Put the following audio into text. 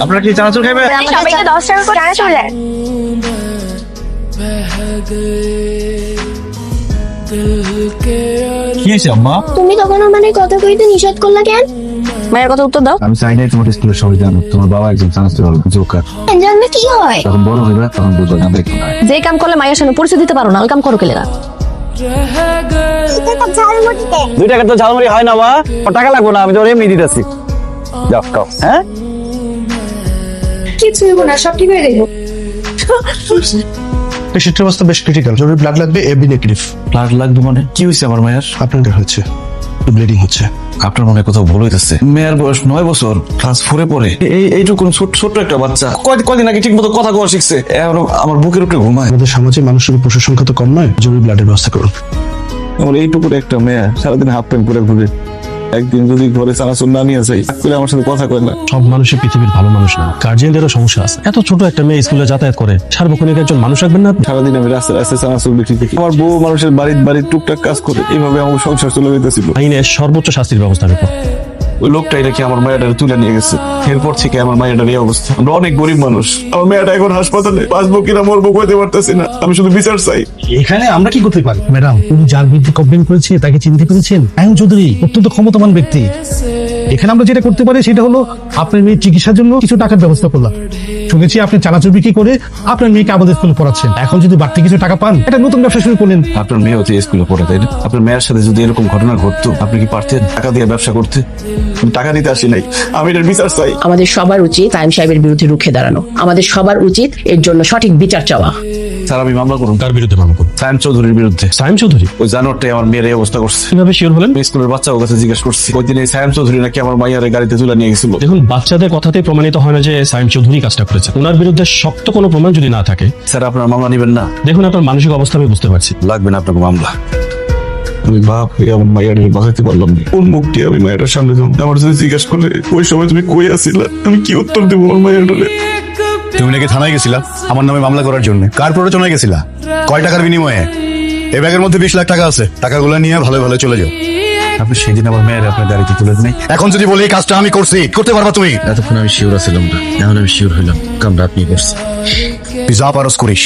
আপনারা কি চানাচুর খাইবেন? সবাইকে 10 টাকা করে চানাচুর দেয়। কি হয়েছে আম্মা? তুমি তখন আমার কথা কইতে নিষেধ করলা কেন? মায়ের কথা উত্তর দাও। আমি চাই নাই তোমার স্কুলের সবাই জানো তোমার বাবা একজন চানাচুর জোকার। জানবে কি হয়? তখন বড় হইবে তখন বুঝো না দেখো না। যে কাম করলে মায়ের সামনে পরিচয় দিতে পারো না ওই কাম করো কেলে না? 2 টাকা তো ঝালমুড়ি হয় না মা, টাকা লাগবে না, আমি তো এমনি দিতেছি। যাও খাও। হ্যাঁ কিছু হইব না, সব ঠিক হয়ে যাইব। পেশেন্টের অবস্থা বেশ ক্রিটিক্যাল, জরুরি ব্লাড লাগবে, এবি নেগেটিভ। ব্লাড লাগবে মানে কি হয়েছে আমার মায়ের? আপনাদের হচ্ছে ব্লিডিং হচ্ছে। আপনার মনে কোথাও ভুল হইতেছে। মেয়ের বয়স 9 বছর, ক্লাস 4-এ পড়ে। এইটুকু ছোট্ট একটা বাচ্চা কয়দিন আগে ঠিক মতো কথা কওয়া শিখছে, এখন আমার বুকের উপরে ঘুমায়। আমাদের সমাজে মানুষের পশুর সংখ্যা তো কম নয়, জরুরি ব্লাডের ব্যবস্থা করুন। আমার এইটুকুর একটা মেয়ে সারাদিন হাফ প্যান্ট পরে ঘুরে, একদিন যদি ঘরে চানাচুর না নিয়ে যাই তাহলে আমার সাথে কথা কয় না। সব মানুষই পৃথিবীর ভালো মানুষ না, গার্জিয়ানদেরও সমস্যা আছে। এত ছোট একটা মেয়ে স্কুলে যাতায়াত করে, সার্বক্ষণিক একজন মানুষ রাখবেন না আপনি? সারাদিন আমি রাস্তায় রাস্তায় চানাচুর বিক্রি দেখি। আমার বউ মানুষের বাড়ির টুকটাক কাজ করে, এইভাবে আমার সংসার চলে যেতেছিল। আইনে সর্বোচ্চ শাস্তির ব্যবস্থা করো। ওই লোকটাই নাকি আমার মায়ের তুলে নিয়ে গেছে। এরপর থেকে আমার মায়ের এই অবস্থা। আমরা অনেক গরিব মানুষ, আমার মেয়েটা এখন হাসপাতালে, বাঁচবো কিনা মরবো কইতে পারতেছি না। আমি শুধু বিচার চাই। এখানে আমরা কি করতে পারি? ম্যাডাম, উনি যার বিরুদ্ধে কমপ্লেন করেছে তাকে চিনতে পেরেছেন? আয়ন চৌধুরী অত্যন্ত ক্ষমতাবান ব্যক্তি। এখানে আমরা যেটা করতে পারি সেটা হলো আপনার মেয়ের চিকিৎসার জন্য কিছু টাকার ব্যবস্থা করলাম। শুনেছি আপনি চানাচুর বিক্রি করে আপনার মেয়েকে আমাদের স্কুলে পড়াচ্ছেন। এখন যদি বাড়তি কিছু টাকা পান, একটা নতুন ব্যবসা শুরু করলেন। আপনার মেয়ে হচ্ছে স্কুলে পড়ে, তাই না? আপনার মেয়ের সাথে যদি এরকম ঘটনা ঘটতো, আপনি কি পারতেন টাকা দিয়ে ব্যবসা করতে? আমি টাকা দিতে আসি নাই, আমি এটার বিচার চাই। আমাদের সবার উচিত সায়েম সাহেবের বিরুদ্ধে রুখে দাঁড়ানো। আমাদের সবার উচিত এর জন্য সঠিক বিচার চাওয়া। স্যার, আমি মামলা করুন। তার বিরুদ্ধে মামলা করুন। সায়েম চৌধুরীর বিরুদ্ধে। সায়েম চৌধুরী? ওই জানোয়ারটাই আমার মেয়ের এই অবস্থা করছে। কিভাবে শিওর হলেন? আমি স্কুলের বাচ্চা ওর কাছে জিজ্ঞেস করছি, ওই দিন এই সায়েম চৌধুরী নাকি আমার মাইয়ার গাড়িতে তুলে নিয়ে গেছিল। দেখুন, বাচ্চাদের কথাতে প্রমাণিত হয় না যে সায়েম চৌধুরী কাজটা করেছে। ওনার বিরুদ্ধে শক্ত কোনো প্রমাণ যদি না থাকে। স্যার, আপনার মামলা নেবেন না? দেখুন, আপনার মানসিক অবস্থা আমি বুঝতে পারছি। লাগবে না আপনাকে মামলা। আমি বাপ হয়ে আমার মায়ের বাঁচাতে পারলাম না। কোন মুখটি আমি মায়ের সামনে যাবো? আমার যদি জিজ্ঞাসা করলে ওই সময় তুমি কই আসিলা, আমি কি উত্তর দেবো আমার মায়ের? তুমি নাকি থানায় গেছিলা আমার নামে মামলা করার জন্য? কার প্ররোচনায় গেছিলা? কয় টাকার বিনিময়ে? এই ব্যাগের মধ্যে 20 লাখ টাকা আছে, টাকাগুলো নিয়ে ভালো ভালো চলে যাও। আপনি সেদিন আমার মেয়ের আপনার গাড়িতে তুলে নেই। এখন যদি বলি এই কাজটা আমি করছি, করতে পারবা তুমি? এতক্ষণ আমি শিওর আছিলাম না, এখন আমি শিওর হইলাম কামটা আপনি করছেন। তুই যা পারস করিস।